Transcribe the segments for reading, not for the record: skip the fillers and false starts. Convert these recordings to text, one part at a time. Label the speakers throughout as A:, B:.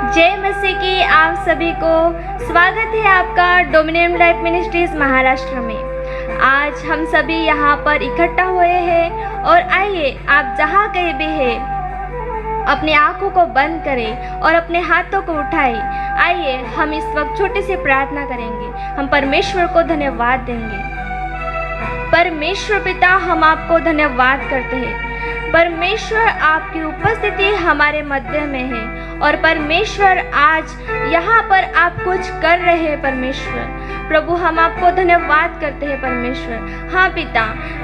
A: जय मसीह की आप सभी को स्वागत है आपका डोमिनियन लाइफ मिनिस्ट्रीज महाराष्ट्र में। आज हम सभी यहाँ पर इकट्ठा हुए हैं और आइए आप जहाँ कहीं भी हैं अपनी आंखों को बंद करें और अपने हाथों को उठाएं। आइए हम इस वक्त छोटी सी प्रार्थना करेंगे। हम परमेश्वर को धन्यवाद देंगे। परमेश्वर पिता, हम आपको धन्यवाद करते हैं। परमेश्वर, आपकी उपस्थिति हमारे मध्य में है और परमेश्वर आज यहाँ पर आप कुछ कर रहे हैं। परमेश्वर प्रभु, हम आपको धन्यवाद करते हैं। परमेश्वर, हाँ पिता,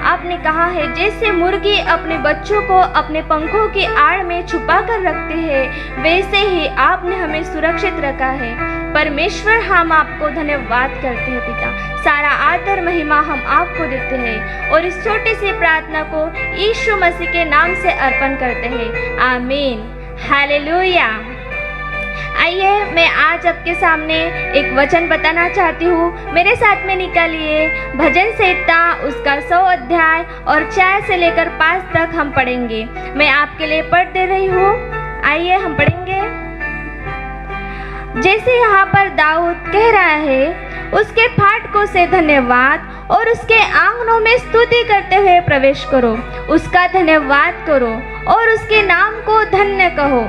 A: आपने कहा है जैसे मुर्गी अपने बच्चों को अपने पंखों की आड़ में छुपा कर रखती है, वैसे ही आपने हमें सुरक्षित रखा है। परमेश्वर, हम आपको धन्यवाद करते हैं पिता। सारा आदर महिमा हम आपको देते हैं और इस छोटी सी प्रार्थना को यीशु मसीह के नाम से अर्पण करते हैं। आमीन, हालेलुया। आइए मैं आज आपके सामने एक वचन बताना चाहती हूँ। मेरे साथ में निकालिए भजन संहिता उसका 100 अध्याय और 4 से लेकर 5 तक हम पढ़ेंगे। मैं आपके लिए पढ़ दे रही हूँ। आइए हम पढ़ेंगे। जैसे यहाँ पर दाऊद कह रहा है, उसके फाटकों से धन्यवाद और उसके आंगनों में स्तुति करते हुए प्रवेश करो। उसका धन्यवाद करो और उसके नाम को धन्य कहो,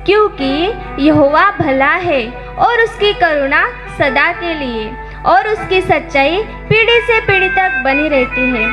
A: क्योंकि यहोवा भला है और उसकी करुणा सदा के लिए और उसकी सच्चाई पीढ़ी से पीढ़ी तक बनी रहती है।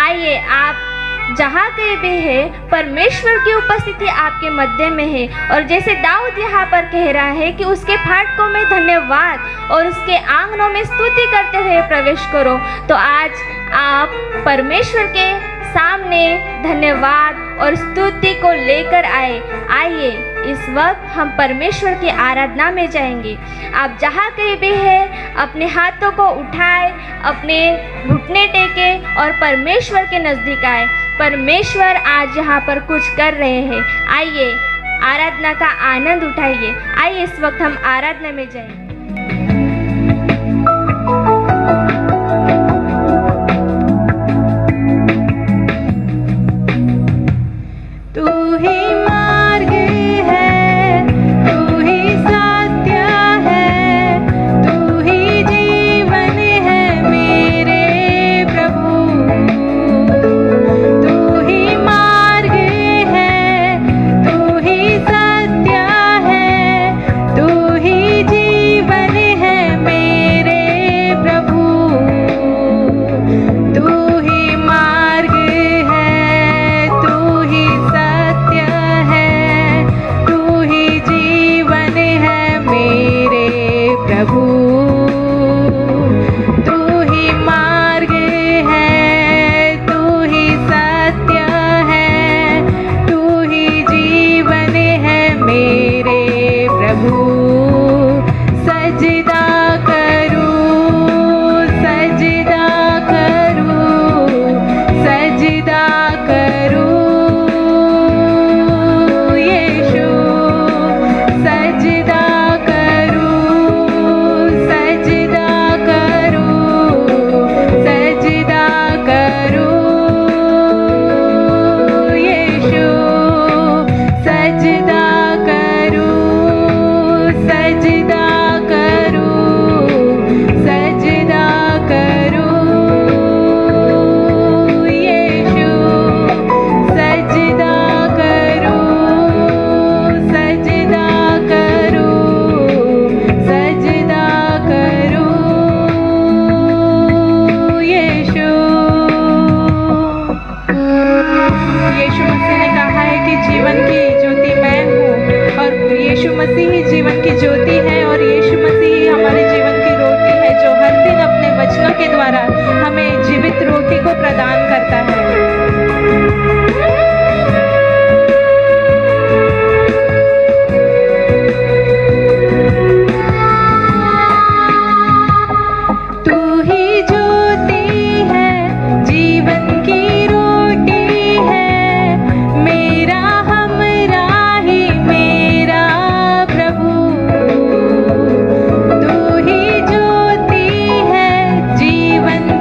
A: आइए आप जहाँ कहीं भी है, परमेश्वर की उपस्थिति आपके मध्य में है और जैसे दाऊद यहाँ पर कह रहा है कि उसके फाटकों में धन्यवाद और उसके आंगनों में स्तुति करते हुए प्रवेश करो, तो आज आप परमेश्वर के सामने धन्यवाद और स्तुति को लेकर आइए इस वक्त हम परमेश्वर की आराधना में जाएंगे। आप जहाँ कहीं भी हैं, अपने हाथों को उठाए, अपने घुटने टेके और परमेश्वर के नज़दीक आए। परमेश्वर आज यहाँ पर कुछ कर रहे हैं। आइए आराधना का आनंद उठाइए। आइए इस वक्त हम आराधना में जाएंगे।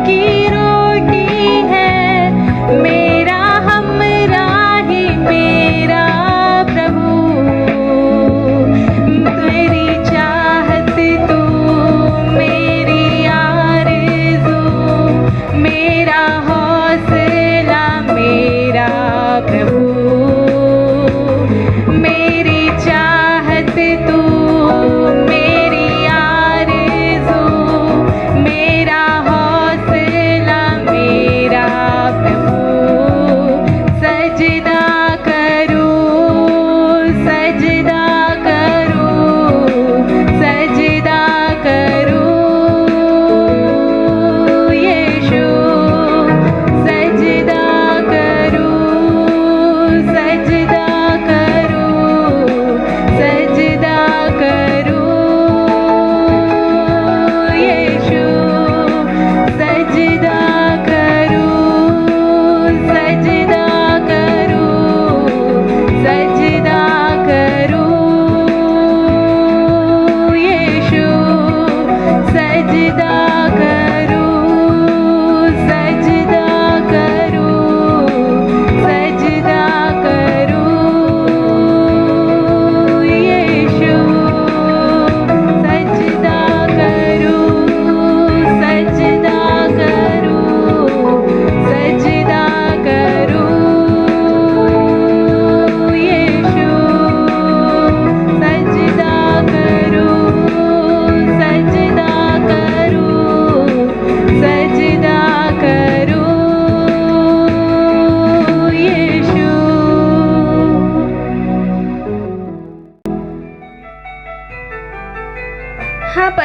B: की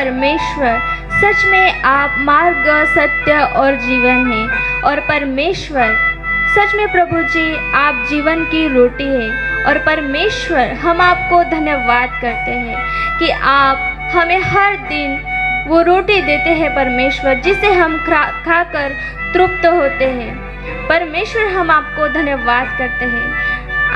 A: परमेश्वर, सच में आप मार्ग, सत्य और जीवन हैं। और परमेश्वर, सच में प्रभु जी आप जीवन की रोटी है। और परमेश्वर, हम आपको धन्यवाद करते हैं कि आप हमें हर दिन वो रोटी देते हैं परमेश्वर, जिसे हम खाकर तृप्त होते हैं। परमेश्वर, हम आपको धन्यवाद करते हैं।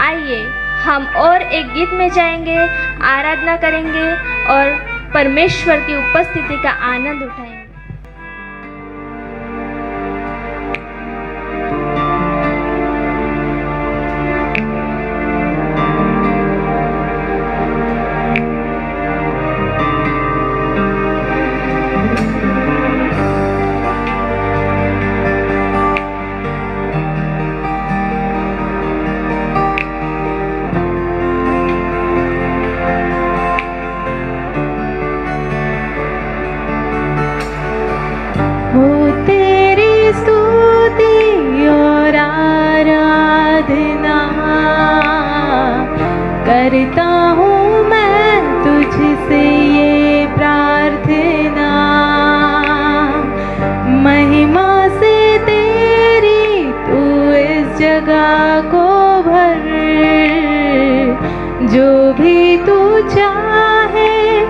A: आइए हम और एक गीत में जाएंगे, आराधना करेंगे और परमेश्वर की उपस्थिति का आनंद उठाएंगे।
B: करता हूँ मैं तुझसे ये प्रार्थना, महिमा से तेरी तू इस जगह को भर, जो भी तू चाहे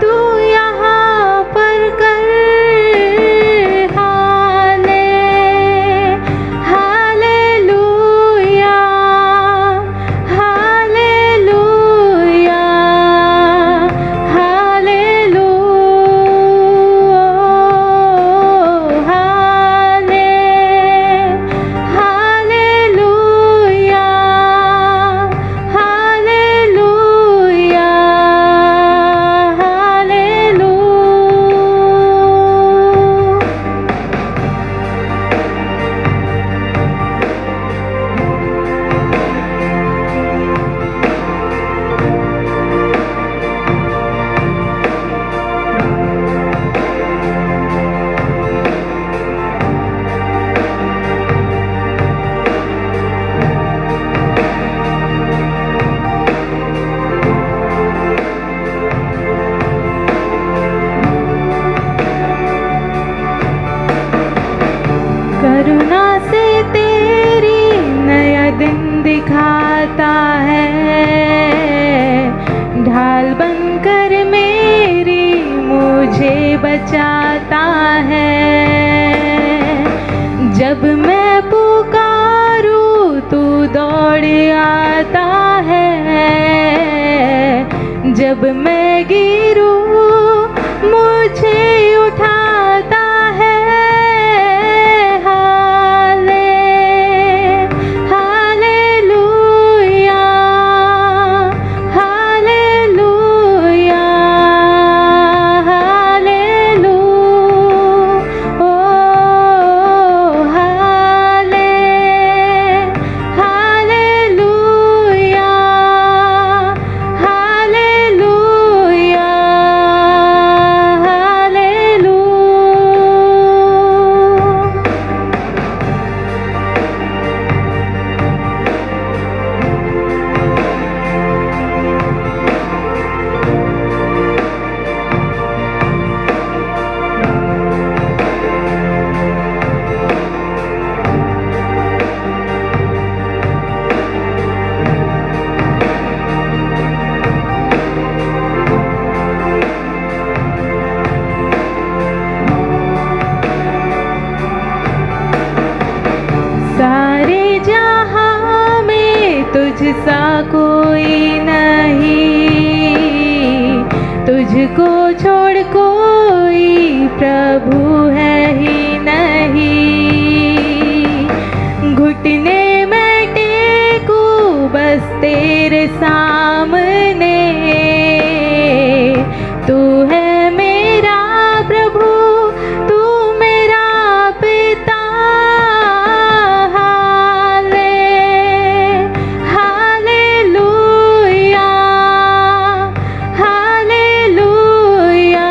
B: तू यहाँ पर कर। करुणा से तेरी नया दिन दिखाता है, ढाल बनकर मेरी मुझे बचाता है। जब मैं पुकारूं तू दौड़ आता है, जब मैं गिरूं मुझे उठाता है। सारे जहां में तुझसा कोई नहीं, तुझको छोड़ कोई प्रभु है ही नहीं। घुटने में टेकू बस तेरे सामने, तू है मेरा प्रभु, तू मेरा पिता। हालेलुया, हालेलुया,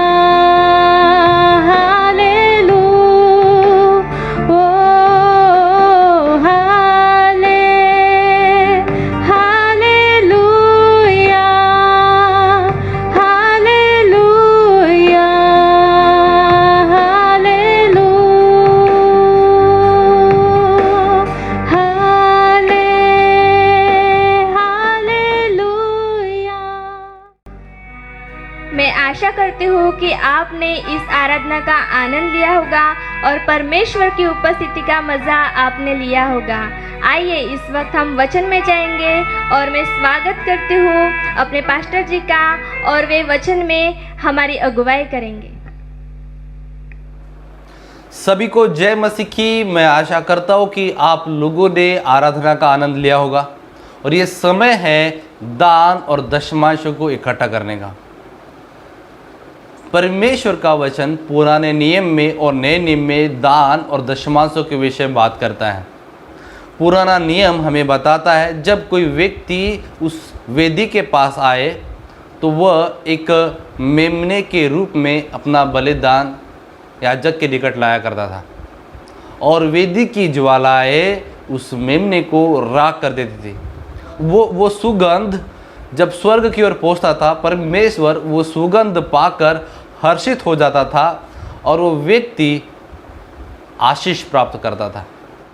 A: करती हूँ कि आपने इस आराधना का आनंद लिया होगा और परमेश्वर की उपस्थिति का मज़ा आपने लिया होगा। आइए इस वक्त हम वचन में जाएंगे और मैं स्वागत करती हूँ अपने पास्टर जी का और वे वचन में हमारी अगुवाई करेंगे।
C: सभी को जय मसीह की। मैं आशा करता हूँ कि आप लोगों ने आराधना का आनंद लिया होगा और ये समय है दान और दशमांशों को इकट्ठा करने का। परमेश्वर का वचन पुराने नियम में और नए नियम में दान और दशमांशों के विषय में बात करता है। पुराना नियम हमें बताता है जब कोई व्यक्ति उस वेदी के पास आए तो वह एक मेमने के रूप में अपना बलिदान याजक के निकट लाया करता था और वेदी की ज्वालाएं उस मेमने को राख कर देती थी। वो सुगंध जब स्वर्ग की ओर पहुंचता था, परमेश्वर वो सुगंध पाकर हर्षित हो जाता था और वो व्यक्ति आशीष प्राप्त करता था।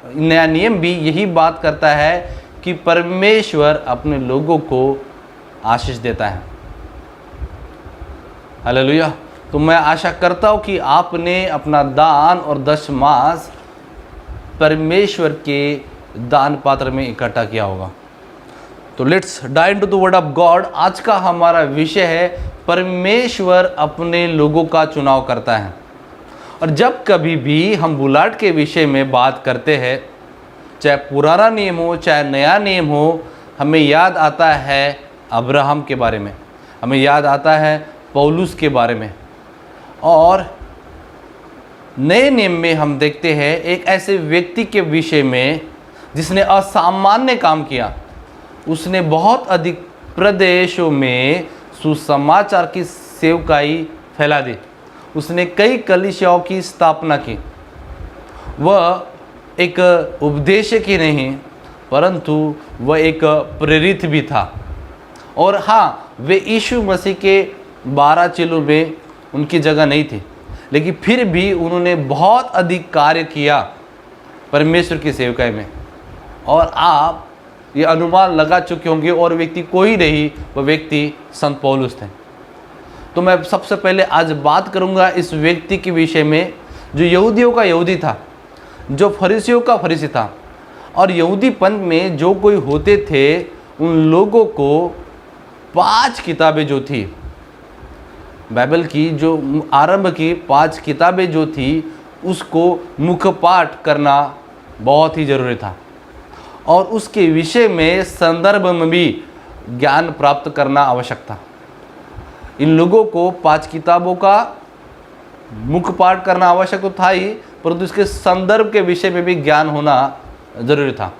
C: नया नियम भी यही बात करता है कि परमेश्वर अपने लोगों को आशीष देता है। हालेलुया। तो मैं आशा करता हूँ कि आपने अपना दान और दशमांश परमेश्वर के दान पात्र में इकट्ठा किया होगा। तो let's dive into the word of God. आज का हमारा विषय है परमेश्वर अपने लोगों का चुनाव करता है। और जब कभी भी हम बुलाहट के विषय में बात करते हैं, चाहे पुराना नियम हो चाहे नया नियम हो, हमें याद आता है अब्राहम के बारे में, हमें याद आता है पौलुस के बारे में। और नए नियम में हम देखते हैं एक ऐसे व्यक्ति के विषय में जिसने असामान्य काम किया। उसने बहुत अधिक प्रदेशों में सुसमाचार की सेवकाई फैला दी। उसने कई कलीसियाओं की स्थापना की। वह एक उपदेशक ही नहीं परंतु वह एक प्रेरित भी था। और हाँ, वे यीशु मसीह के 12 चेलों में उनकी जगह नहीं थी, लेकिन फिर भी उन्होंने बहुत अधिक कार्य किया परमेश्वर की सेवकाई में। और आप ये अनुमान लगा चुके होंगे और व्यक्ति कोई नहीं, वह व्यक्ति संत पौलुस थे। तो मैं सबसे पहले आज बात करूंगा इस व्यक्ति के विषय में जो यहूदियों का यहूदी था, जो फरीसियों का फरीसी था। और यहूदी पंथ में जो कोई होते थे उन लोगों को 5 किताबें जो थी, बाइबल की जो आरंभ की 5 किताबें जो थी, उसको मुखपाठ करना बहुत ही ज़रूरी था और उसके विषय में संदर्भ में भी ज्ञान प्राप्त करना आवश्यक था। इन लोगों को 5 किताबों का मुखपाठ करना आवश्यक तो था ही, परंतु इसके संदर्भ के विषय में भी ज्ञान होना जरूरी था।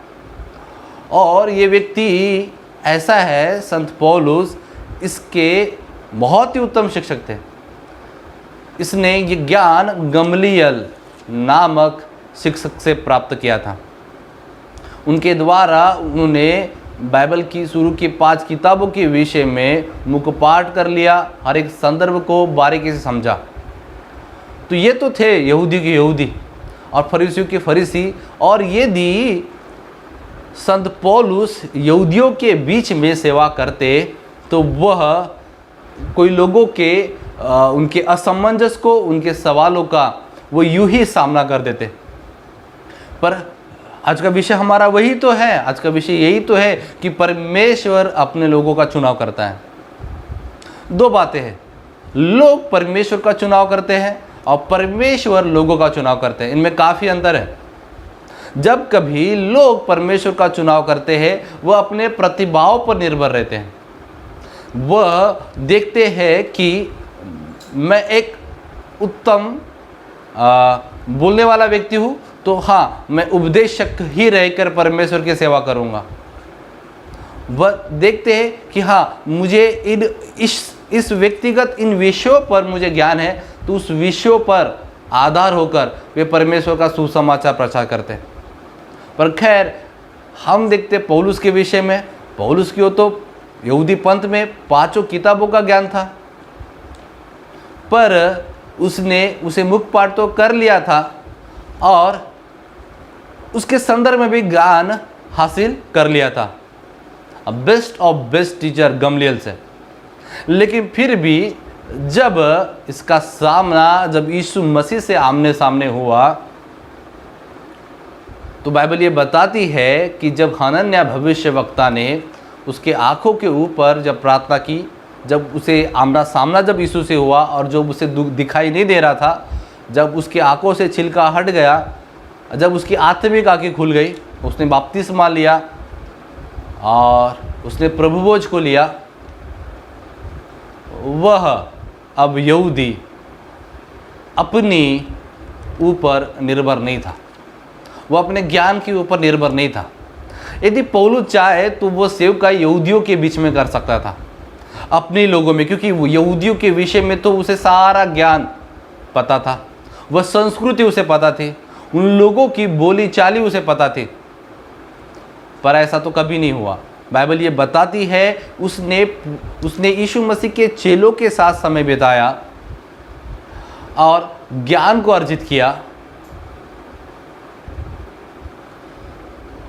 C: और ये व्यक्ति ऐसा है, संत पौलुस, इसके बहुत ही उत्तम शिक्षक थे। इसने ये ज्ञान गमलीएल नामक शिक्षक से प्राप्त किया था। उनके द्वारा उन्होंने बाइबल की शुरू की 5 किताबों के विषय में मुखपाठ कर लिया, हर एक संदर्भ को बारीकी से समझा। तो ये तो थे यहूदी के यहूदी और फरीसियों के फरीसी। और यदि संत पौलुस यहूदियों के बीच में सेवा करते तो वह कोई लोगों के उनके असमंजस को, उनके सवालों का वो यूं ही सामना कर देते। पर आज का विषय हमारा वही तो है, आज का विषय यही तो है कि परमेश्वर अपने लोगों का चुनाव करता है। 2 बातें हैं, लोग परमेश्वर का चुनाव करते हैं और परमेश्वर लोगों का चुनाव करते हैं। इनमें काफ़ी अंतर है। जब कभी लोग परमेश्वर का चुनाव करते हैं, वह अपने प्रतिभाओं पर निर्भर रहते हैं। वह देखते हैं कि मैं एक उत्तम बोलने वाला व्यक्ति हूँ, तो हाँ, मैं उपदेशक ही रहकर परमेश्वर की सेवा करूँगा। वह देखते हैं कि हाँ, मुझे इस व्यक्तिगत इन विषयों पर मुझे ज्ञान है, तो उस विषयों पर आधार होकर वे परमेश्वर का सुसमाचार प्रचार करते हैं। पर खैर, हम देखते पौलुस के विषय में, पौलुस की तो यहूदी पंथ में 5 किताबों का ज्ञान था, पर उसने उसे मुखपाठ तो कर लिया था और उसके संदर्भ में भी ज्ञान हासिल कर लिया था। Best of best teacher Gamaliel से। लेकिन फिर भी जब इसका सामना जब यीशु मसीह से आमने सामने हुआ, तो बाइबल ये बताती है कि जब हनन्याह भविष्यवक्ता ने उसके आंखों के ऊपर जब प्रार्थना की, जब उसे आमना सामना जब यीशु से हुआ और जो उसे दिखाई नहीं दे रहा था, जब उसकी आंखों से छिलका हट गया, जब उसकी आत्मिक आंखें खुल गई, उसने बपतिस्मा लिया और उसने प्रभु भोज को लिया, वह अब यहूदी अपनी ऊपर निर्भर नहीं था, वह अपने ज्ञान के ऊपर निर्भर नहीं था। यदि पौलुस चाहे तो वो सेवकाई यहूदियों के बीच में कर सकता था, अपने लोगों में, क्योंकि वो यहूदियों के विषय में तो उसे सारा ज्ञान पता था, वह संस्कृति उसे पता थी, उन लोगों की बोली चाली उसे पता थी। पर ऐसा तो कभी नहीं हुआ। बाइबल ये बताती है उसने यीशु मसीह के चेलों के साथ समय बिताया और ज्ञान को अर्जित किया।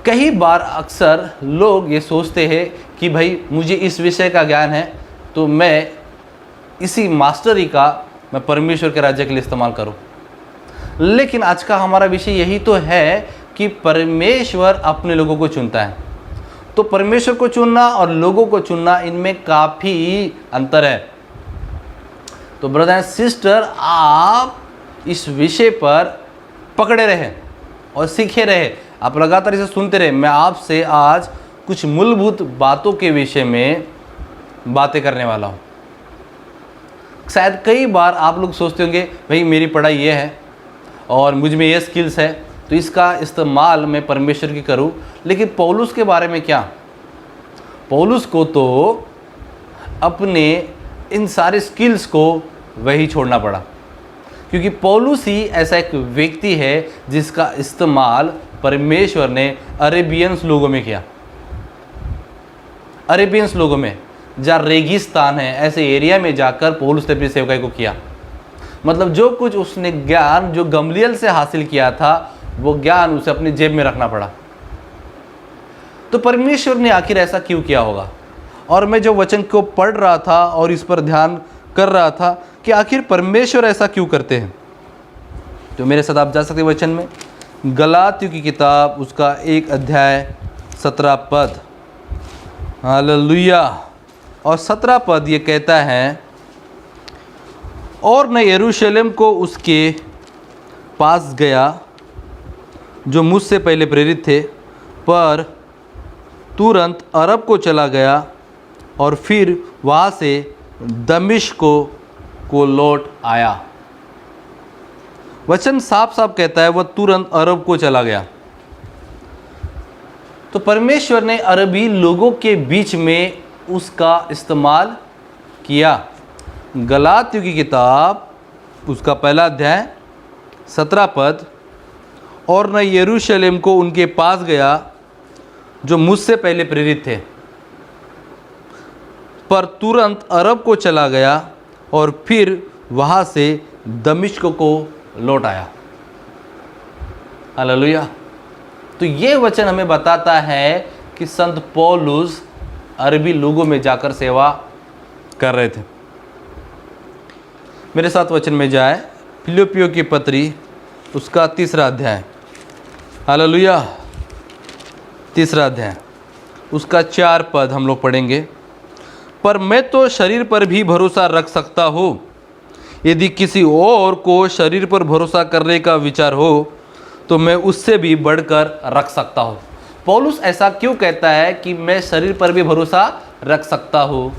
C: कई बार अक्सर लोग ये सोचते हैं कि भाई मुझे इस विषय का ज्ञान है तो मैं इसी मास्टरी का मैं परमेश्वर के राज्य के लिए इस्तेमाल करूं। लेकिन आज का हमारा विषय यही तो है कि परमेश्वर अपने लोगों को चुनता है। तो परमेश्वर को चुनना और लोगों को चुनना, इनमें काफ़ी अंतर है। तो ब्रदर एंड सिस्टर, आप इस विषय पर पकड़े रहे और सीखे रहे, आप लगातार इसे सुनते रहे। मैं आपसे आज कुछ मूलभूत बातों के विषय में बातें करने वाला हूँ। शायद कई बार आप लोग सोचते होंगे भाई मेरी पढ़ाई ये है और मुझ में ये स्किल्स है तो इसका इस्तेमाल मैं परमेश्वर की करूं। लेकिन पौलुस के बारे में क्या? पौलुस को तो अपने इन सारे स्किल्स को वही छोड़ना पड़ा, क्योंकि पौलुस ही ऐसा एक व्यक्ति है जिसका इस्तेमाल परमेश्वर ने अरेबियंस लोगों में किया। अरेबियंस लोगों में, जहाँ रेगिस्तान है, ऐसे एरिया में जाकर पौलुस ने अपनी सेवकाई को किया। मतलब जो कुछ उसने ज्ञान जो गमलियल से हासिल किया था, वो ज्ञान उसे अपनी जेब में रखना पड़ा। तो परमेश्वर ने आखिर ऐसा क्यों किया होगा? और मैं जो वचन को पढ़ रहा था और इस पर ध्यान कर रहा था कि आखिर परमेश्वर ऐसा क्यों करते हैं। तो मेरे साथ आप जा सकते वचन में, गलातियों की किताब उसका 1 अध्याय 17 पद। हालेलुया। और 17 पद ये कहता है, और मैं यरूशलेम को उसके पास गया जो मुझसे पहले प्रेरित थे, पर तुरंत अरब को चला गया और फिर वहाँ से दमिश्क को लौट आया। वचन साफ साफ कहता है वह तुरंत अरब को चला गया। तो परमेश्वर ने अरबी लोगों के बीच में उसका इस्तेमाल किया। गलातियों की किताब उसका 1 अध्याय 17 पद, और मैं यरूशलेम को उनके पास गया जो मुझसे पहले प्रेरित थे, पर तुरंत अरब को चला गया और फिर वहाँ से दमिश्क को लौट आया। हालेलुया। तो ये वचन हमें बताता है कि संत पौलुस अरबी लोगों में जाकर सेवा कर रहे थे। मेरे साथ वचन में जाए, फिलिप्पियों की पत्री उसका 3 अध्याय। हालेलुया। 3 अध्याय उसका 4 पद हम लोग पढ़ेंगे। पर मैं तो शरीर पर भी भरोसा रख सकता हूँ, यदि किसी और को शरीर पर भरोसा करने का विचार हो तो मैं उससे भी बढ़कर रख सकता हूँ। पौलुस ऐसा क्यों कहता है कि मैं शरीर पर भी भरोसा रख सकता हूँ?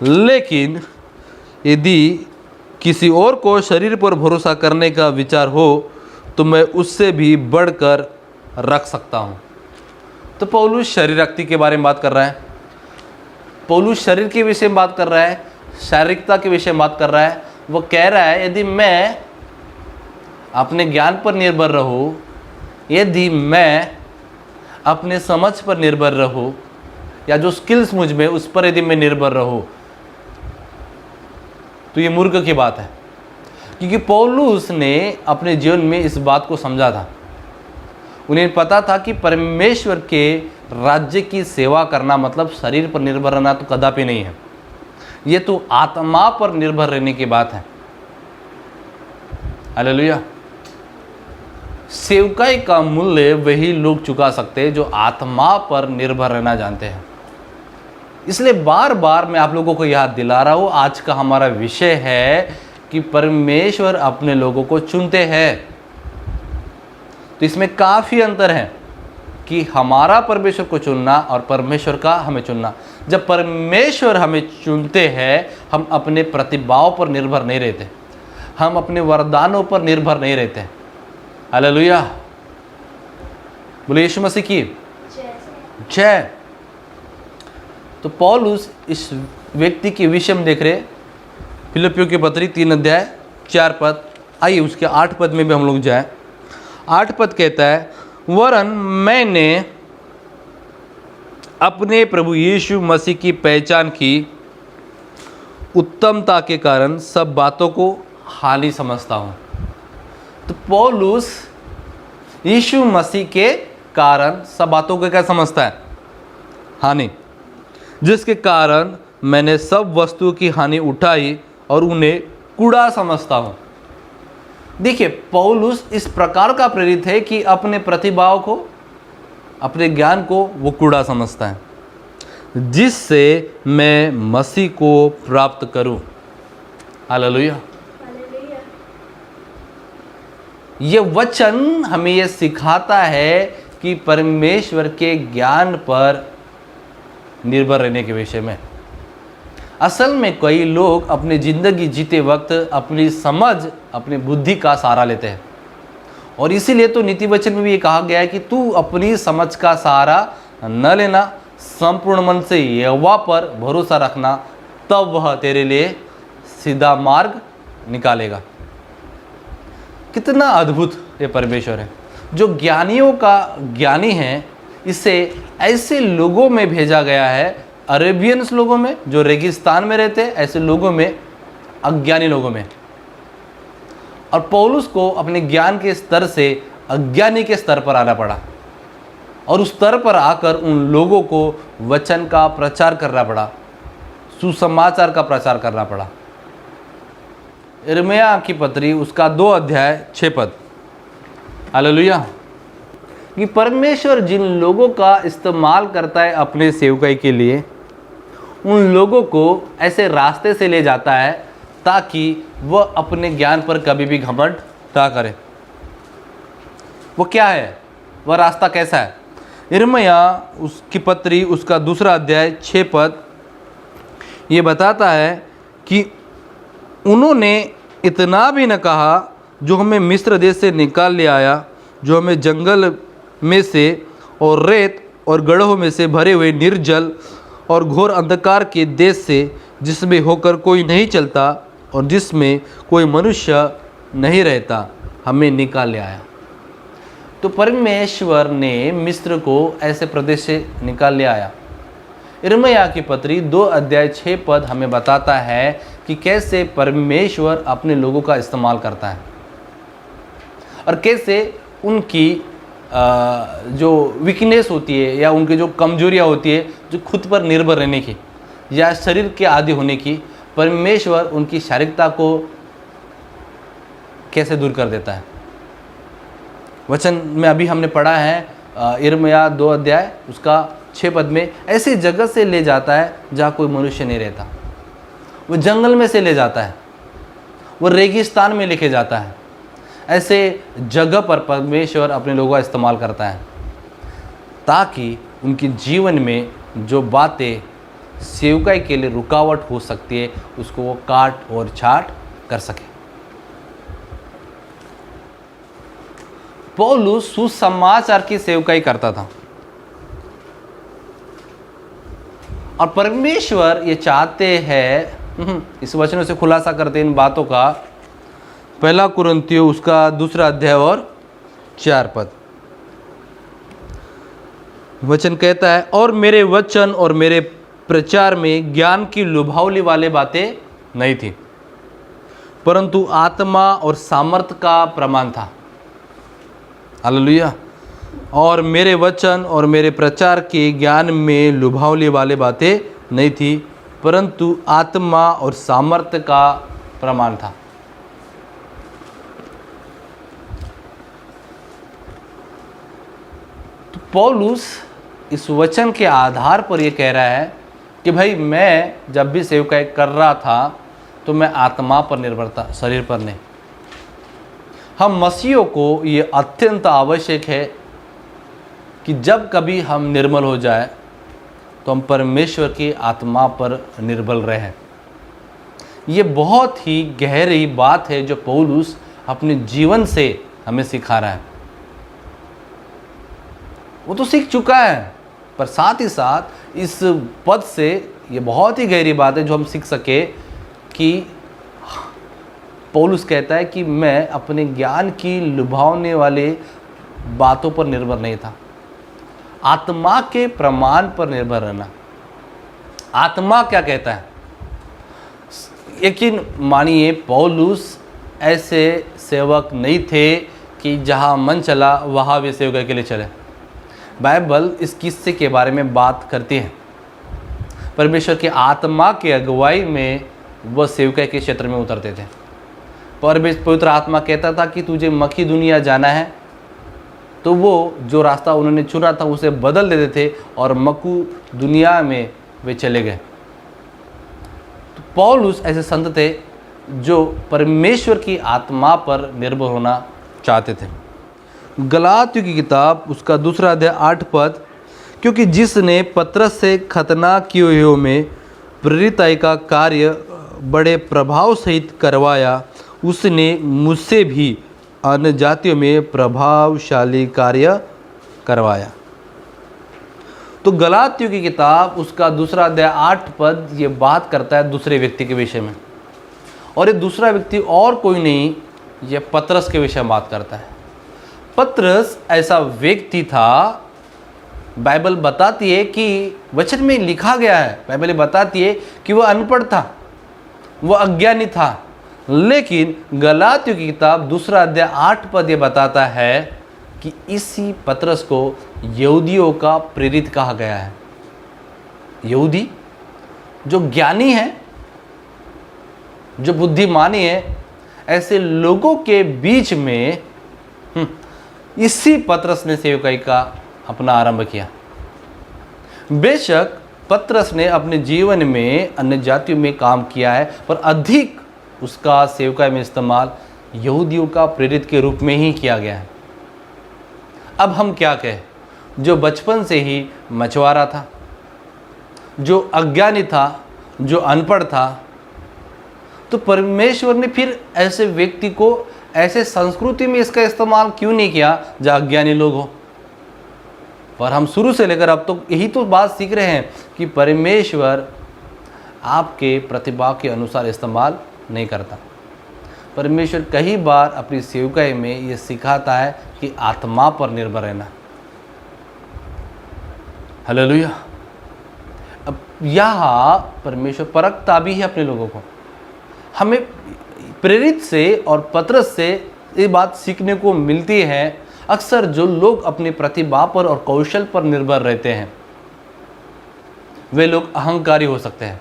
C: लेकिन यदि किसी और को शरीर पर भरोसा करने का विचार हो तो मैं उससे भी बढ़कर रख सकता हूँ। तो पौलुस शरीरक्ति के बारे में बात कर रहा है, पौलुस शरीर के विषय में बात कर रहा है, शारीरिकता के विषय में बात कर रहा है। वो कह रहा है यदि मैं अपने ज्ञान पर निर्भर रहूँ, यदि मैं अपने समझ पर निर्भर रहूँ, या जो स्किल्स मुझ में उस पर यदि मैं निर्भर रहूँ, तो ये मूर्ख की बात है। क्योंकि पौलुस ने अपने जीवन में इस बात को समझा था। उन्हें पता था कि परमेश्वर के राज्य की सेवा करना मतलब शरीर पर निर्भर रहना तो कदापि नहीं है। ये तो आत्मा पर निर्भर रहने की बात है। हालेलुया। सेवकाई का मूल्य वही लोग चुका सकते हैं जो आत्मा पर निर्भर रहना जानते हैं। इसलिए बार बार मैं आप लोगों को याद दिला रहा हूं, आज का हमारा विषय है कि परमेश्वर अपने लोगों को चुनते हैं। तो इसमें काफ़ी अंतर है कि हमारा परमेश्वर को चुनना और परमेश्वर का हमें चुनना। जब परमेश्वर हमें चुनते हैं, हम अपने प्रतिभाओं पर निर्भर नहीं रहते, हम अपने वरदानों पर निर्भर नहीं रहते। हालेलुया। बोले यीशु मसीह की जय। तो पौलुस इस व्यक्ति के विषय में देख रहे, फिलिप्पियों की पत्री 3 अध्याय 4 पद। आइए उसके 8 पद में भी हम लोग जाएं। 8 पद कहता है, वरन मैंने अपने प्रभु यीशु मसीह की पहचान की उत्तमता के कारण सब बातों को हानि समझता हूँ। तो पौलुस यीशु मसीह के कारण सब बातों को क्या समझता है? हानि। जिसके कारण मैंने सब वस्तुओं की हानि उठाई और उन्हें कूड़ा समझता हूँ। देखिए, पौलुस इस प्रकार का प्रेरित है कि अपने प्रतिभाओं को, अपने ज्ञान को वो कूड़ा समझता है, जिससे मैं मसीह को प्राप्त करूं। हालेलुया। ये वचन हमें ये सिखाता है कि परमेश्वर के ज्ञान पर निर्भर रहने के विषय में। असल में कई लोग अपनी ज़िंदगी जीते वक्त अपनी समझ, अपनी बुद्धि का सहारा लेते हैं, और इसीलिए तो नीति वचन में भी ये कहा गया है कि तू अपनी समझ का सहारा न लेना, संपूर्ण मन से यहोवा पर भरोसा रखना, तब वह तेरे लिए सीधा मार्ग निकालेगा। कितना अद्भुत ये परमेश्वर है जो ज्ञानियों का ज्ञानी है। इसे ऐसे लोगों में भेजा गया है, अरेबियंस लोगों में जो रेगिस्तान में रहते हैं, ऐसे लोगों में, अज्ञानी लोगों में। और पौलुस को अपने ज्ञान के स्तर से अज्ञानी के स्तर पर आना पड़ा, और उस स्तर पर आकर उन लोगों को वचन का प्रचार करना पड़ा, सुसमाचार का प्रचार करना पड़ा। यिर्मयाह की पत्री उसका 2 अध्याय 6 पद। हालेलुया। कि परमेश्वर जिन लोगों का इस्तेमाल करता है अपने सेवकाई के लिए, उन लोगों को ऐसे रास्ते से ले जाता है ताकि वह अपने ज्ञान पर कभी भी घमंड ना करे। वो क्या है? वह रास्ता कैसा है? यिर्मयाह उसकी पत्री उसका 2 अध्याय 6 पद ये बताता है कि उन्होंने इतना भी न कहा जो हमें मिस्र देश से निकाल ले आया, जो हमें जंगल में से और रेत और गड्ढों में से भरे हुए निर्जल और घोर अंधकार के देश से, जिसमें होकर कोई नहीं चलता और जिसमें कोई मनुष्य नहीं रहता, हमें निकाल ले आया। तो परमेश्वर ने मिस्र को ऐसे प्रदेश से निकाल ले आया। यिर्मयाह की पत्री 2 अध्याय 6 पद हमें बताता है कि कैसे परमेश्वर अपने लोगों का इस्तेमाल करता है, और कैसे उनकी जो वीकनेस होती है या उनकी जो कमजोरियाँ होती है, जो खुद पर निर्भर रहने की या शरीर के आदी होने की, परमेश्वर उनकी शारीरिकता को कैसे दूर कर देता है। वचन में अभी हमने पढ़ा है यिर्मयाह 2 अध्याय उसका 6 पद में, ऐसी जगह से ले जाता है जहाँ कोई मनुष्य नहीं रहता। वो जंगल में से ले जाता है, वो रेगिस्तान में लेके जाता है। ऐसे जगह पर परमेश्वर अपने लोगों का इस्तेमाल करता है ताकि उनके जीवन में जो बातें सेवकाई के लिए रुकावट हो सकती है उसको वो काट और छाट कर सके। पौलुस सुसमाचार की सेवकाई करता था, और परमेश्वर ये चाहते हैं, इस वचनों से खुलासा करते इन बातों का 1 कुरिन्थियों उसका 2 अध्याय और 4 पद। वचन कहता है, और मेरे वचन और मेरे प्रचार में ज्ञान की लुभावली वाले बातें नहीं थी, परंतु आत्मा और सामर्थ का प्रमाण था। हालेलुया। और मेरे वचन और मेरे प्रचार के ज्ञान में लुभावली वाले बातें नहीं थी, परंतु आत्मा और सामर्थ्य का प्रमाण था। तो पौलुस इस वचन के आधार पर यह कह रहा है कि भाई मैं जब भी सेवकाई कर रहा था तो मैं आत्मा पर निर्भर था, शरीर पर नहीं। हम मसीहियों को ये अत्यंत आवश्यक है कि जब कभी हम निर्मल हो जाए तो हम परमेश्वर की आत्मा पर निर्भर रहें। ये बहुत ही गहरी बात है जो पौलुस अपने जीवन से हमें सिखा रहा है। वो तो सीख चुका है, पर साथ ही साथ इस पद से ये बहुत ही गहरी बात है जो हम सीख सके कि पौलुस कहता है कि मैं अपने ज्ञान की लुभावने वाले बातों पर निर्भर नहीं था, आत्मा के प्रमाण पर निर्भर रहना। आत्मा क्या कहता है? यकीन मानिए पौलुस ऐसे सेवक नहीं थे कि जहाँ मन चला वहाँ वे सेवकाई के लिए चले। बाइबल इस किस्से के बारे में बात करती है। परमेश्वर की आत्मा के अगुवाई में वह सेवकाई के क्षेत्र में उतरते थे। पवित्र आत्मा कहता था कि तुझे मक्खी दुनिया जाना है, तो वो जो रास्ता उन्होंने चुना था उसे बदल देते थे और मक्खू दुनिया में वे चले गए। तो पौलुस ऐसे संत थे जो परमेश्वर की आत्मा पर निर्भर होना चाहते थे। गलातियों की किताब उसका 2 अध्याय 8 पद, क्योंकि जिसने पतरस से खतना किए हुए में प्रेरिताई का कार्य बड़े प्रभाव सहित करवाया, उसने मुझसे भी अन्य जातियों में प्रभावशाली कार्य करवाया। तो गलातियों की किताब उसका 2 अध्याय 8 पद ये बात करता है दूसरे व्यक्ति के विषय में, और ये दूसरा व्यक्ति और कोई नहीं, ये पतरस के विषय में बात करता है। पतरस ऐसा व्यक्ति था, बाइबल बताती है कि वचन में लिखा गया है, बाइबल बताती है कि वह अनपढ़ था, वह अज्ञानी था, लेकिन गलातियों की किताब 2 अध्याय 8 पद ये बताता है कि इसी पतरस को यहूदियों का प्रेरित कहा गया है। यहूदी जो ज्ञानी है, जो बुद्धिमानी है, ऐसे लोगों के बीच में इसी पतरस ने सेवकाई का अपना आरंभ किया। बेशक पतरस ने अपने जीवन में अन्य जातियों में काम किया है, पर अधिक उसका सेवकाई में इस्तेमाल यहूदियों का प्रेरित के रूप में ही किया गया है। अब हम क्या कहें, जो बचपन से ही मछुआरा था, जो अज्ञानी था, जो अनपढ़ था, तो परमेश्वर ने फिर ऐसे व्यक्ति को ऐसे संस्कृति में इसका इस्तेमाल क्यों नहीं किया जहाँ अज्ञानी लोग हो? पर हम शुरू से लेकर अब तो यही तो बात सीख रहे हैं कि परमेश्वर आपके प्रतिभा के अनुसार इस्तेमाल नहीं करता। परमेश्वर कई बार अपनी सेवकाई में ये सिखाता है कि आत्मा पर निर्भर रहना। हालेलुया। अब यहाँ परमेश्वर परखता भी है अपने लोगों को। हमें प्रेरित से और पतरस से ये बात सीखने को मिलती है। अक्सर जो लोग अपनी प्रतिभा पर और कौशल पर निर्भर रहते हैं वे लोग अहंकारी हो सकते हैं,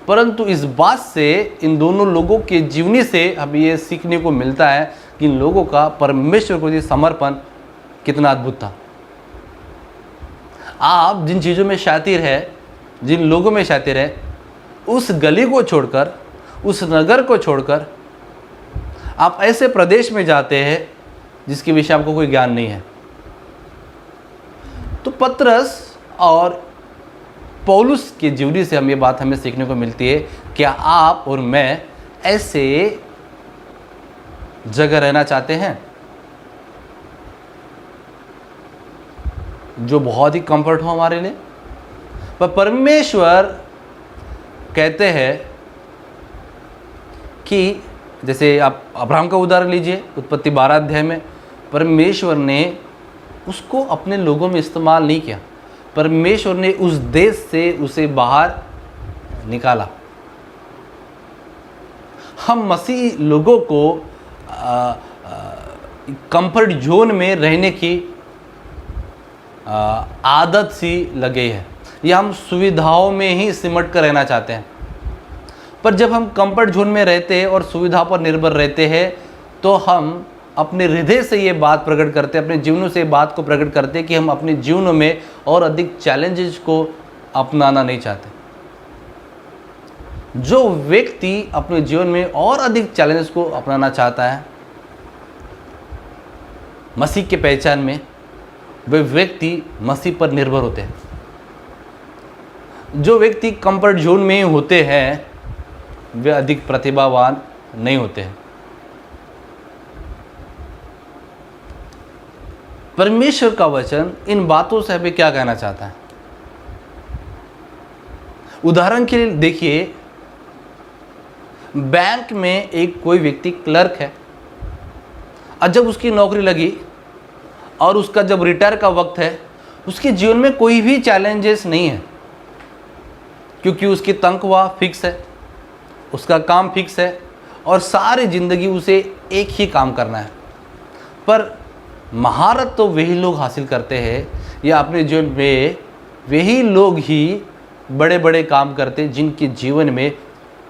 C: परंतु इस बात से इन दोनों लोगों के जीवनी से हमें ये सीखने को मिलता है कि इन लोगों का परमेश्वर को समर्पण कितना अद्भुत था। आप जिन चीज़ों में शातिर है, जिन लोगों में शातिर है, उस गली को छोड़कर, उस नगर को छोड़कर आप ऐसे प्रदेश में जाते हैं जिसके विषय आपको कोई ज्ञान नहीं है। तो पतरस और पौलुस के जीवनी से हम ये बात हमें सीखने को मिलती है। क्या आप और मैं ऐसे जगह रहना चाहते हैं जो बहुत ही कंफर्ट हो हमारे लिए? पर परमेश्वर कहते हैं कि जैसे आप अब्राहम का उदाहरण लीजिए, उत्पत्ति 12 अध्याय में परमेश्वर ने उसको अपने लोगों में इस्तेमाल नहीं किया। परमेश्वर ने उस देश से उसे बाहर निकाला। हम मसीह लोगों को कंफर्ट जोन में रहने की आदत सी लगी है। या हम सुविधाओं में ही सिमट कर रहना चाहते हैं। पर जब हम कंफर्ट जोन में रहते हैं और सुविधा पर निर्भर रहते हैं तो हम अपने हृदय से ये बात प्रकट करते हैं, अपने जीवनों से ये बात को प्रकट करते हैं कि हम अपने जीवनों में और अधिक चैलेंजेस को अपनाना नहीं चाहते। जो व्यक्ति अपने जीवन में और अधिक चैलेंजेस को अपनाना चाहता है मसीह के पहचान में, वे व्यक्ति मसीह पर निर्भर होते हैं। जो व्यक्ति कंफर्ट जोन में होते हैं वे अधिक प्रतिभावान नहीं होते हैं। परमेश्वर का वचन इन बातों से हमें क्या कहना चाहता है? उदाहरण के लिए देखिए, बैंक में एक कोई व्यक्ति क्लर्क है और जब उसकी नौकरी लगी और उसका जब रिटायर का वक्त है, उसके जीवन में कोई भी चैलेंजेस नहीं है, क्योंकि उसकी तनख्वाह फिक्स है, उसका काम फिक्स है और सारी ज़िंदगी उसे एक ही काम करना है। पर महारत तो वही लोग हासिल करते हैं या अपने जीवन में वही लोग ही बड़े बड़े काम करते हैं जिनके जीवन में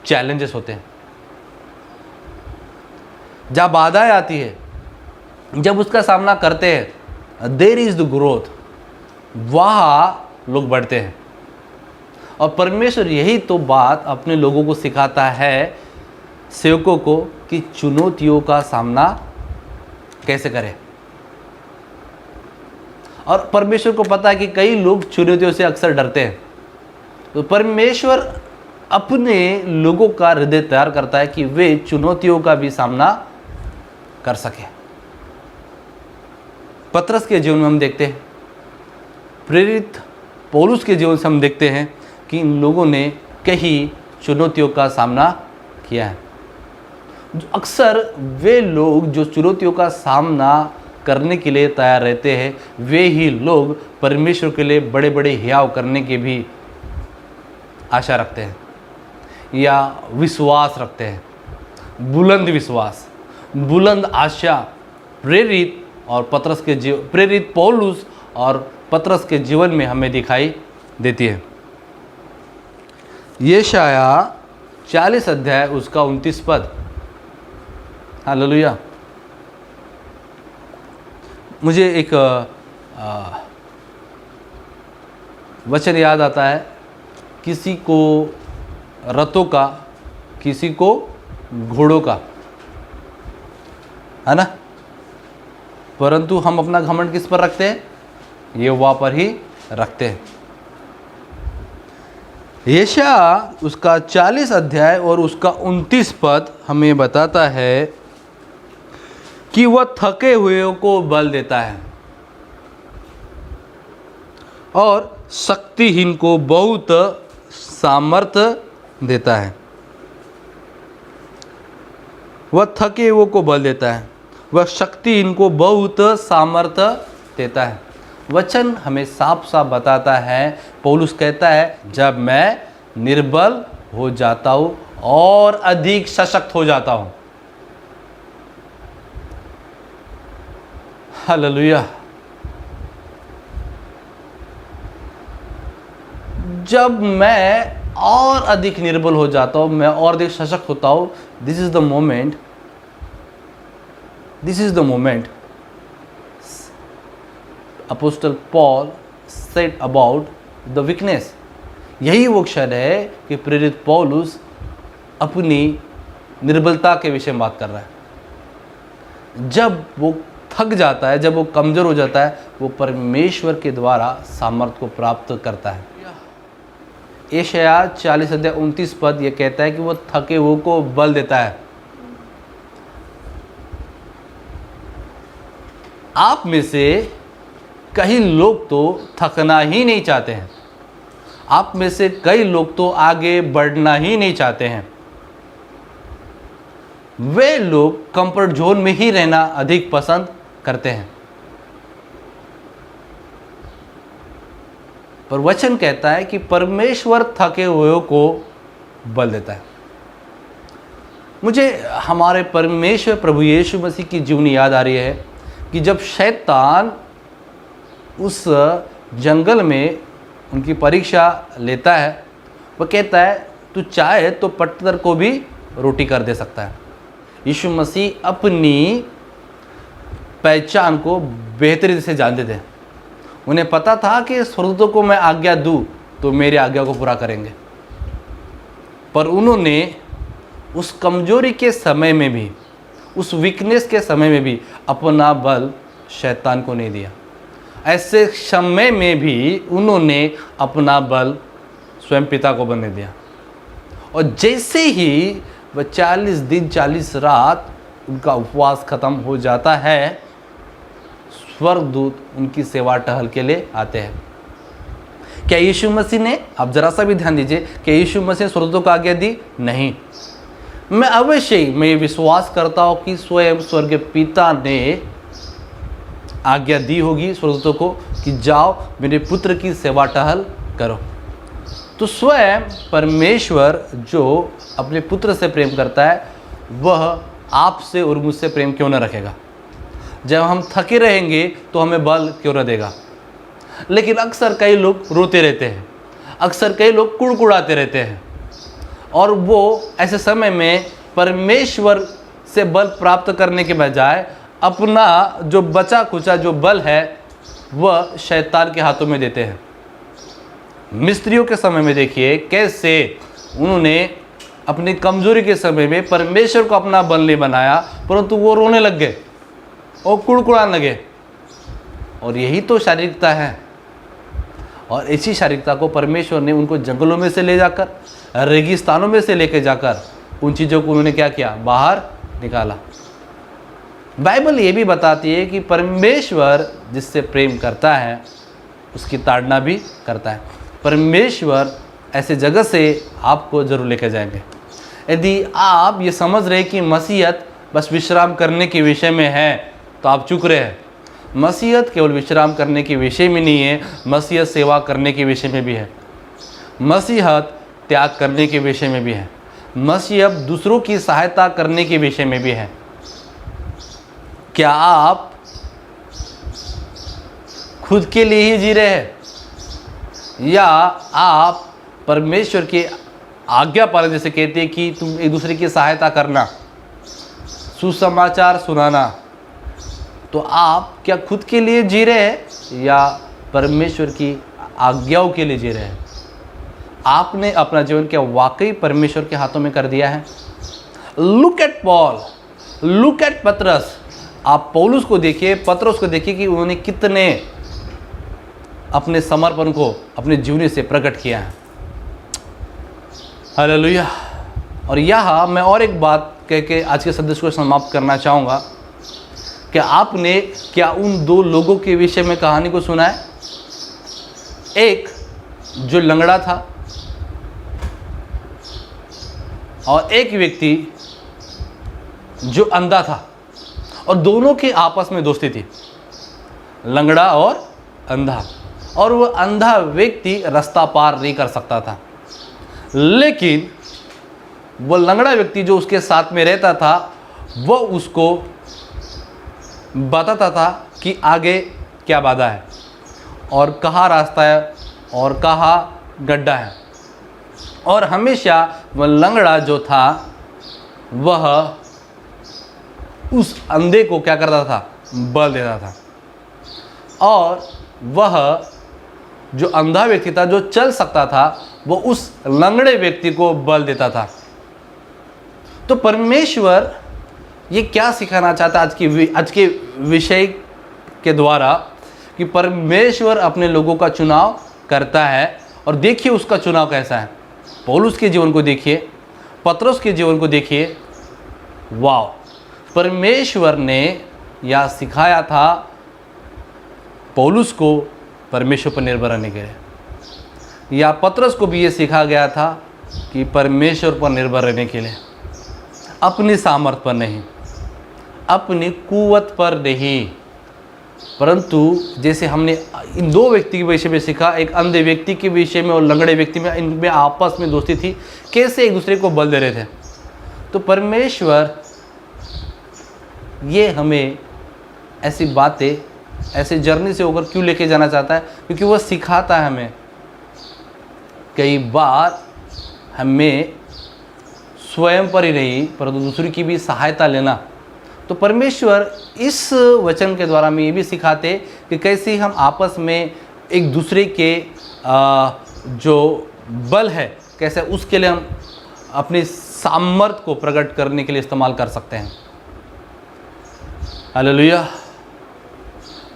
C: चैलेंजेस होते हैं। जब बाधाएं आती है, जब उसका सामना करते हैं, देयर इज द ग्रोथ, वहाँ लोग बढ़ते हैं। और परमेश्वर यही तो बात अपने लोगों को सिखाता है, सेवकों को, कि चुनौतियों का सामना कैसे करें। और परमेश्वर को पता है कि कई लोग चुनौतियों से अक्सर डरते हैं, तो परमेश्वर अपने लोगों का हृदय तैयार करता है कि वे चुनौतियों का भी सामना कर सके। पतरस के जीवन में हम देखते हैं, प्रेरित पौलुस के जीवन से हम देखते हैं कि इन लोगों ने कई चुनौतियों का सामना किया है। अक्सर वे लोग जो चुनौतियों का सामना करने के लिए तैयार रहते हैं, वे ही लोग परमेश्वर के लिए बड़े बड़े हियाव करने की भी आशा रखते हैं या विश्वास रखते हैं। बुलंद विश्वास, बुलंद आशा प्रेरित पौलुस और पतरस के जीवन में हमें दिखाई देती है। यशाया 40 अध्याय उसका 29 पद। हालेलुया। मुझे एक वचन याद आता है, किसी को रथों का, किसी को घोड़ों का, है ना, परंतु हम अपना घमंड किस पर रखते हैं? यहोवा पर ही रखते हैं। यशाया उसका 40 अध्याय और उसका 29 पद हमें बताता है कि वह थके हुए को बल देता है और शक्तिहीन को बहुत सामर्थ्य देता है। वह थके हुए को बल देता है, वह शक्तिहीन को बहुत सामर्थ्य देता है। वचन हमें साफ साफ बताता है, पौलुस कहता है, जब मैं निर्बल हो जाता हूँ और अधिक सशक्त हो जाता हूँ। हालेलुया। जब मैं और अधिक निर्बल हो जाता हूँ, मैं और अधिक सशक्त होता हूँ, this is the moment apostle Paul said about the weakness. यही वो क्षण है कि प्रेरित पौलुस अपनी निर्बलता के विषय में बात कर रहा है। जब वो थक जाता है, जब वो कमज़ोर हो जाता है, वो परमेश्वर के द्वारा सामर्थ्य को प्राप्त करता है। यशाया 40 अध्याय 29 पद ये कहता है कि वो थके हुए को बल देता है। आप में से कई लोग तो थकना ही नहीं चाहते हैं, आप में से कई लोग तो आगे बढ़ना ही नहीं चाहते हैं। वे लोग कंफर्ट जोन में ही रहना अधिक पसंद करते हैं। पर वचन कहता है कि परमेश्वर थके हुए को बल देता है। मुझे हमारे परमेश्वर प्रभु यीशु मसीह की जीवनी याद आ रही है कि जब शैतान उस जंगल में उनकी परीक्षा लेता है। वो कहता है तू चाहे तो पत्थर को भी रोटी कर दे सकता है। यीशु मसीह अपनी पहचान को बेहतरी से जानते थे। उन्हें पता था कि स्वर्गदूतों को मैं आज्ञा दूँ तो मेरी आज्ञा को पूरा करेंगे, पर उन्होंने उस कमजोरी के समय में भी, उस वीकनेस के समय में भी अपना बल शैतान को नहीं दिया। ऐसे समय में भी उन्होंने अपना बल स्वयं पिता को बनने दिया। और जैसे ही वह 40 दिन 40 रात उनका उपवास खत्म हो जाता है, स्वर्गदूत उनकी सेवा टहल के लिए आते हैं। क्या यीशु मसीह ने, आप जरा सा भी ध्यान दीजिए, क्या यीशु मसीह ने स्वर्गदूतों को आज्ञा दी? नहीं। मैं अवश्य ही मैं ये विश्वास करता हूँ कि स्वयं स्वर्गीय पिता ने आज्ञा दी होगी स्वर्गदूतों को कि जाओ मेरे पुत्र की सेवा टहल करो। तो स्वयं परमेश्वर जो अपने पुत्र से प्रेम करता है, वह आपसे और मुझसे प्रेम क्यों न रखेगा? जब हम थके रहेंगे तो हमें बल क्यों न देगा? लेकिन अक्सर कई लोग रोते रहते हैं, अक्सर कई लोग कुड़कुड़ाते रहते हैं, और वो ऐसे समय में परमेश्वर से बल प्राप्त करने के बजाय अपना जो बचा खुचा जो बल है वह शैतान के हाथों में देते हैं। मिस्त्रियों के समय में देखिए कैसे उन्होंने अपनी कमजोरी के समय में परमेश्वर को अपना बल नहीं बनाया, परंतु वो रोने लग गए और कुड़कुड़ाने लगे। और यही तो शारीरिकता है। और इसी शारीरिकता को परमेश्वर ने उनको जंगलों में से ले जाकर, रेगिस्तानों में से लेकर जाकर उन चीज़ों को उन्होंने क्या किया? बाहर निकाला। बाइबल ये भी बताती है कि परमेश्वर जिससे प्रेम करता है उसकी ताड़ना भी करता है। परमेश्वर ऐसे जगह से आपको जरूर लेकर जाएंगे। यदि आप ये समझ रहे कि मसीहत बस विश्राम करने के विषय में है तो आप चूक रहे हैं। मसीहत केवल विश्राम करने के विषय में नहीं है, मसीहत सेवा करने के विषय में भी है, मसीहत त्याग करने के विषय में भी है, मसीहत दूसरों की सहायता करने के विषय में भी है। क्या आप खुद के लिए ही जी रहे हैं या आप परमेश्वर की आज्ञा पालन, जैसे कहते हैं कि तुम एक दूसरे की सहायता करना, सुसमाचार सुनाना, तो आप क्या खुद के लिए जी रहे हैं या परमेश्वर की आज्ञाओं के लिए जी रहे हैं? आपने अपना जीवन क्या वाकई परमेश्वर के हाथों में कर दिया है? Look at Paul, look at पतरस। आप पौलुस को देखिए, पतरस को देखिए कि उन्होंने कितने अपने समर्पण को अपने जीवन से प्रकट किया है। हालेलुया। और यहाँ मैं और एक बात कह के आज के संदेश को समाप्त करना चाहूँगा कि आपने क्या उन दो लोगों के विषय में कहानी को सुना है? एक जो लंगड़ा था और एक व्यक्ति जो अंधा था, और दोनों की आपस में दोस्ती थी, लंगड़ा और अंधा। और वह अंधा व्यक्ति रास्ता पार नहीं कर सकता था, लेकिन वह लंगड़ा व्यक्ति जो उसके साथ में रहता था वह उसको बताता था कि आगे क्या बाधा है और कहाँ रास्ता है और कहाँ गड्ढा है। और हमेशा वह लंगड़ा जो था वह उस अंधे को क्या करता था? बल देता था। और वह जो अंधा व्यक्ति था जो चल सकता था वो उस लंगड़े व्यक्ति को बल देता था। तो परमेश्वर ये क्या सिखाना चाहता है आज के विषय के द्वारा? कि परमेश्वर अपने लोगों का चुनाव करता है। और देखिए उसका चुनाव कैसा है। पौलुस के जीवन को देखिए, पतरस के जीवन को देखिए। वाह, परमेश्वर ने यह सिखाया था पौलुस को परमेश्वर पर निर्भर रहने के लिए, या पतरस को भी ये सिखा गया था कि परमेश्वर पर निर्भर रहने के लिए, अपनी सामर्थ पर नहीं, अपनी कुवत पर नहीं, परंतु जैसे हमने इन दो व्यक्ति के विषय में सीखा, एक अंधे व्यक्ति के विषय में और लंगड़े व्यक्ति में, इनमें आपस में दोस्ती थी, कैसे एक दूसरे को बल दे रहे थे। तो परमेश्वर ये हमें ऐसी बातें, ऐसे जर्नी से होकर क्यों लेके जाना चाहता है? क्योंकि वह सिखाता है हमें कई बार हमें स्वयं पर ही नहीं परंतु दूसरी की भी सहायता लेना। तो परमेश्वर इस वचन के द्वारा हमें ये भी सिखाते कि कैसे हम आपस में एक दूसरे के जो बल है कैसे उसके लिए हम अपनी सामर्थ्य को प्रकट करने के लिए इस्तेमाल कर सकते हैं। हालेलुया।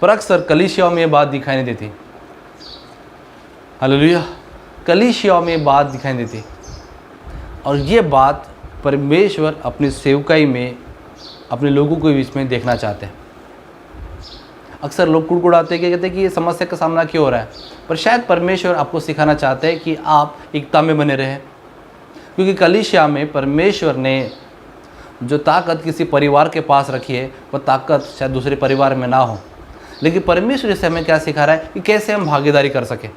C: पर अक्सर कलीसियाओं में ये बात दिखाई नहीं देती। हालेलुया। कलीसियाओं में बात दिखाई नहीं देती और ये बात परमेश्वर अपनी सेवकाई में अपने लोगों के बीच में देखना चाहते हैं। अक्सर लोग कुड़कुड़ाते कि कहते हैं कि ये समस्या का सामना क्यों हो रहा है, पर शायद परमेश्वर आपको सिखाना चाहते हैं कि आप एकता में बने रहें। क्योंकि कलीसिया में परमेश्वर ने जो ताकत किसी परिवार के पास रखी है वह ताकत शायद दूसरे परिवार में ना हो, लेकिन परमेश्वर इसे हमें क्या सिखा रहा है कि कैसे हम भागीदारी कर सकें।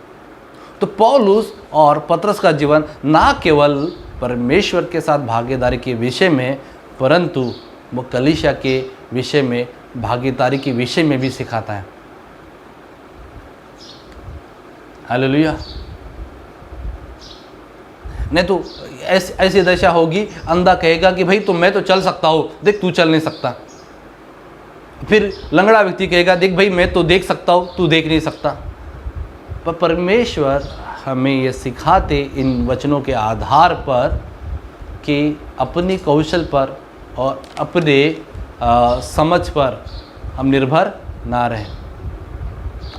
C: तो पौलुस और पतरस का जीवन ना केवल परमेश्वर के साथ भागीदारी के विषय में परंतु वो कलीसिया के विषय में भागीदारी के विषय में भी सिखाता है। हालेलुया। नहीं तो ऐसी दशा होगी, अंधा कहेगा कि भाई तो मैं तो चल सकता हूँ, देख तू चल नहीं सकता। फिर लंगड़ा व्यक्ति कहेगा देख भाई मैं तो देख सकता हूँ, तू देख नहीं सकता। पर परमेश्वर हमें ये सिखाते इन वचनों के आधार पर कि अपनी कौशल पर और अपने समझ पर हम निर्भर ना रहें,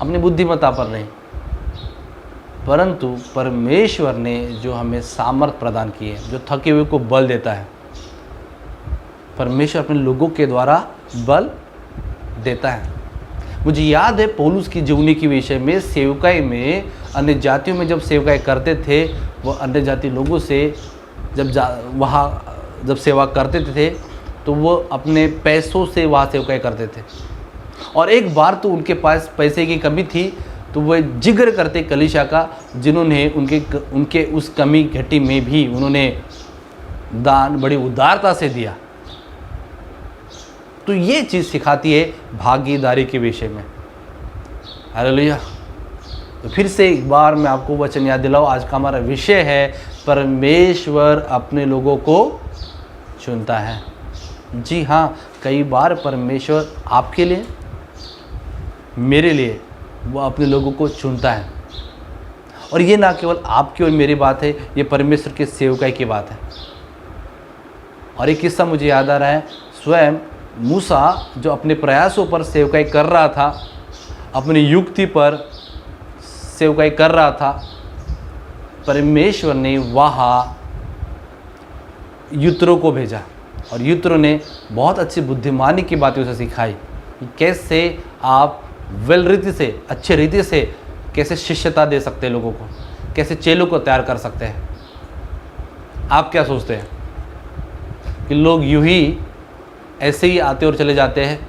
C: अपनी बुद्धिमत्ता पर नहीं, परंतु परमेश्वर ने जो हमें सामर्थ प्रदान की है, जो थके हुए को बल देता है, परमेश्वर अपने लोगों के द्वारा बल देता है। मुझे याद है पौलुस की जीवनी के विषय में, सेवकाई में अन्य जातियों में जब सेवकाई करते थे, वो अन्य जाति लोगों से जब सेवा करते थे तो वो अपने पैसों से वहाँ सेवकाई करते थे। और एक बार तो उनके पास पैसे की कमी थी तो वह जिक्र करते कलीसिया का, जिन्होंने उनके उस कमी घटी में भी उन्होंने दान बड़ी उदारता से दिया। तो ये चीज़ सिखाती है भागीदारी के विषय में। हालेलुया। तो फिर से एक बार मैं आपको वचन याद दिलाऊं, आज का हमारा विषय है परमेश्वर अपने लोगों को चुनता है। जी हाँ, कई बार परमेश्वर आपके लिए, मेरे लिए वो अपने लोगों को चुनता है। और ये ना केवल आपकी और मेरी बात है, ये परमेश्वर के सेवकाई की बात है। और एक किस्सा मुझे याद आ रहा है, स्वयं मूसा जो अपने प्रयासों पर सेवकाई कर रहा था, अपनी युक्ति पर सेवकाई कर रहा था, परमेश्वर ने वहाँ यित्रो को भेजा और यित्रो ने बहुत अच्छी बुद्धिमानी की बातें उसे सिखाई कि कैसे आप वेल रीति से, अच्छे रीति से कैसे शिष्यता दे सकते हैं लोगों को, कैसे चेलों को तैयार कर सकते हैं। आप क्या सोचते हैं कि लोग यूं ही ऐसे ही आते और चले जाते हैं?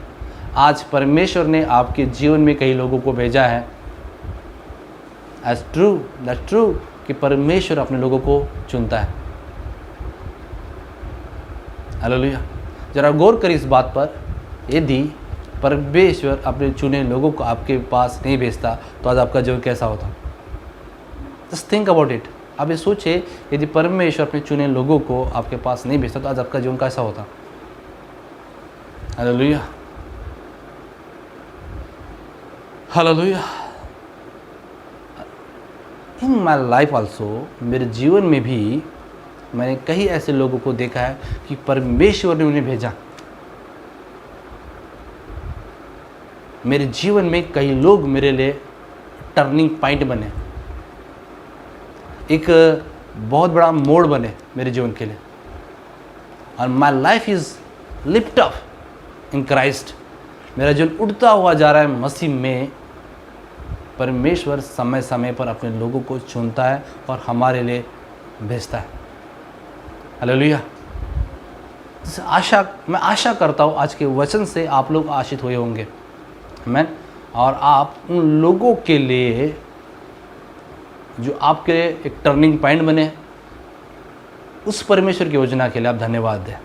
C: आज परमेश्वर ने आपके जीवन में कई लोगों को भेजा है। दैट्स ट्रू कि परमेश्वर अपने लोगों को चुनता है। हालेलुया। जरा गौर करिए इस बात पर, यदि परमेश्वर अपने चुने लोगों को आपके पास नहीं भेजता तो आज आपका जीवन कैसा होता? Just think about it. आप ये सोचिए, यदि परमेश्वर अपने चुने लोगों को आपके पास नहीं भेजता तो आज आपका जीवन कैसा होता? Hallelujah, hallelujah. In my life also, मेरे जीवन में भी मैंने कई ऐसे लोगों को देखा है कि परमेश्वर ने उन्हें भेजा। मेरे जीवन में कई लोग मेरे लिए टर्निंग पॉइंट बने, एक बहुत बड़ा मोड़ बने मेरे जीवन के लिए। और my life is lift up in Christ. मेरा जीवन उड़ता हुआ जा रहा है मसीह में। परमेश्वर समय समय पर अपने लोगों को चुनता है और हमारे लिए भेजता है। हालेलुया। मैं आशा करता हूँ आज के वचन से आप लोग आशीष हुए होंगे। आमीन। और आप उन लोगों के लिए जो आपके लिए एक टर्निंग पॉइंट बने, उस परमेश्वर की योजना के लिए आप धन्यवाद दें।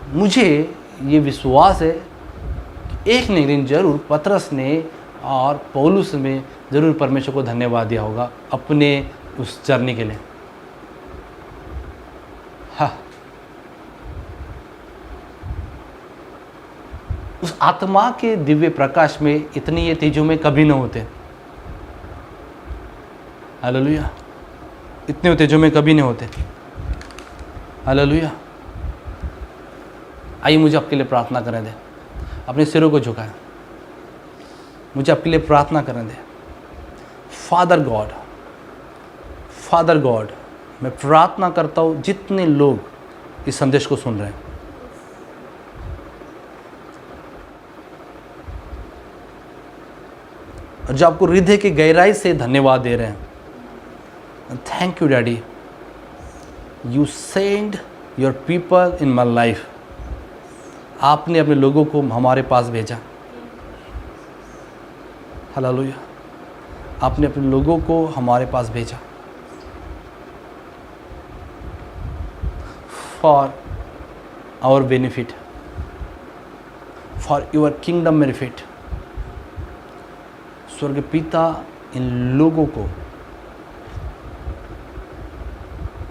C: मुझे ये विश्वास है कि एक न एक दिन जरूर पतरस ने और पौलुस में ज़रूर परमेश्वर को धन्यवाद दिया होगा अपने उस जर्नी के लिए। हाँ, उस आत्मा के दिव्य प्रकाश में इतनी ये तेजों में कभी न होते। हालेलुया, इतने तेजों में कभी नहीं होते। हालेलुया। आइए मुझे आपके लिए प्रार्थना करने दें, अपने सिरों को झुकाएं, मुझे आपके लिए प्रार्थना करने दें। फादर गॉड, मैं प्रार्थना करता हूँ जितने लोग इस संदेश को सुन रहे हैं, और जो आपको हृदय की गहराई से धन्यवाद दे रहे हैं, thank you daddy, you send your people in my life. आपने अपने लोगों को हमारे पास भेजा। हालेलुया, आपने अपने लोगों को हमारे पास भेजा for our benefit, for your kingdom benefit. स्वर्ग पिता, इन लोगों को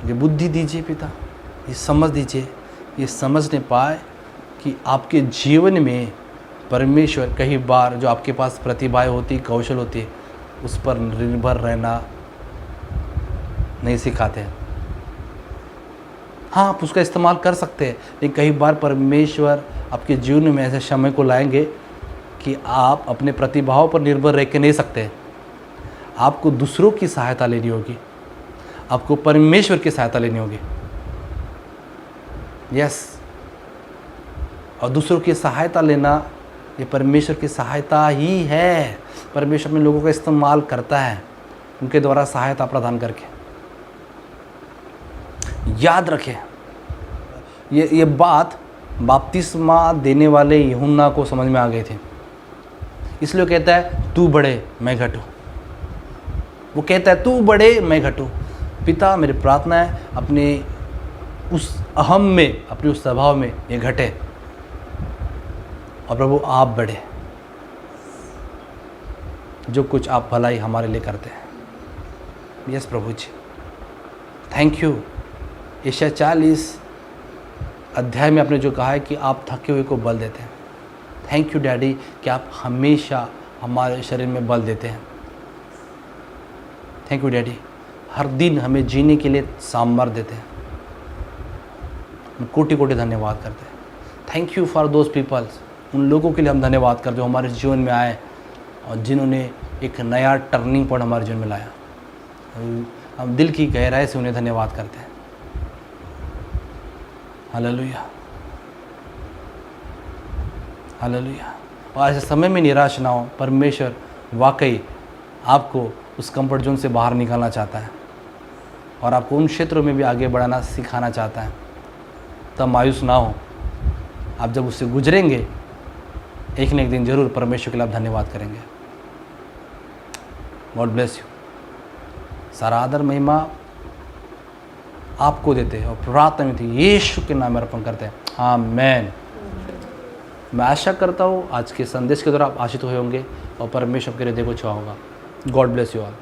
C: ये बुद्धि दीजिए पिता, ये समझ दीजिए, ये समझने पाए कि आपके जीवन में परमेश्वर कई बार जो आपके पास प्रतिभाएं होती, कौशल होती है, उस पर निर्भर रहना नहीं सिखाते हैं। हाँ, आप उसका इस्तेमाल कर सकते हैं, लेकिन कई बार परमेश्वर आपके जीवन में ऐसे समय को लाएंगे कि आप अपने प्रतिभाओं पर निर्भर रह के नहीं सकते। आपको दूसरों की सहायता लेनी होगी, आपको परमेश्वर की सहायता लेनी होगी। यस, और दूसरों की सहायता लेना ये परमेश्वर की सहायता ही है। परमेश्वर में लोगों का इस्तेमाल करता है उनके द्वारा सहायता प्रदान करके। याद रखें, ये बात बपतिस्मा देने वाले यूहन्ना को समझ में आ गई थी, इसलिए कहता है तू बढ़े मैं घटूं। वो कहता है तू बढ़े मैं घटूं। पिता, मेरी प्रार्थना है अपने उस अहम में, अपने उस स्वभाव में ये घटे, और प्रभु आप बढ़े। जो कुछ आप भलाई हमारे लिए करते हैं। यस प्रभु जी, थैंक यू। यशायाह 40 अध्याय में आपने जो कहा है कि आप थके हुए को बल देते हैं। थैंक यू डैडी कि आप हमेशा हमारे शरीर में बल देते हैं। थैंक यू डैडी, हर दिन हमें जीने के लिए सामर्थ्य देते हैं। हम कोटि कोटि धन्यवाद करते हैं। Thank you for those peoples, उन लोगों के लिए हम धन्यवाद करते हैं जो हमारे जीवन में आए और जिन्होंने एक नया टर्निंग पॉइंट हमारे जीवन में लाया। हम दिल की गहराई से उन्हें धन्यवाद करते हैं। Hallelujah, hallelujah. और ऐसे समय में निराश ना हो, परमेश्वर वाकई आपको उस कंफर्ट जोन से बाहर निकालना चाहता है और आपको उन क्षेत्रों में भी आगे बढ़ाना सिखाना चाहता है। तब मायूस ना हो, आप जब उससे गुजरेंगे एक न एक दिन जरूर परमेश्वर के लिए आप धन्यवाद करेंगे। God bless you. सारा आदर महिमा आपको देते हैं और प्रार्थना में थी यीशु के नाम में अर्पण करते हैं। आमीन। मैं आशा करता हूँ आज के संदेश के द्वारा आप आशीष हुए होंगे और परमेश्वर के हृदय को छुआ होगा। God bless you all.